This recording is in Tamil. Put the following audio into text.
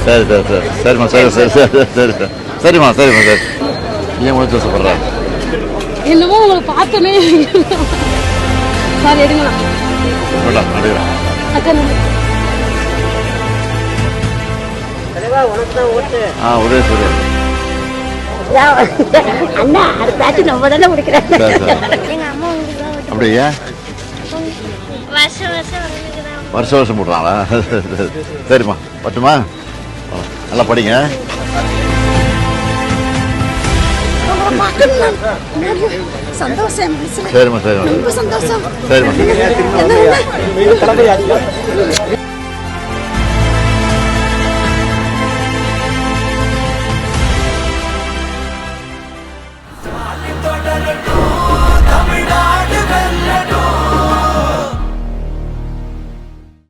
சரி சரி சரி சரிம்மா சரி சரி சரி சரி சரி சரிம்மா சரிம்மா சரி ஏன் உணர்ச்சி வசப்படுறேன் என்னமோ உங்களை பார்த்தோன்னே சார் எடுங்களா நடிக்கிறேன் உதயசூரியன் அண்ணா அது பேச்சு நம்ம தானே முடிக்கிறேன். அப்படியா வருஷம் வருஷம் போடுறாங்களா சரிம்மா பட்டுமா நல்லா படிங்க சந்தோஷம் சரிம்மா சரிம்மா ரொம்ப சந்தோஷம் சரிம்மா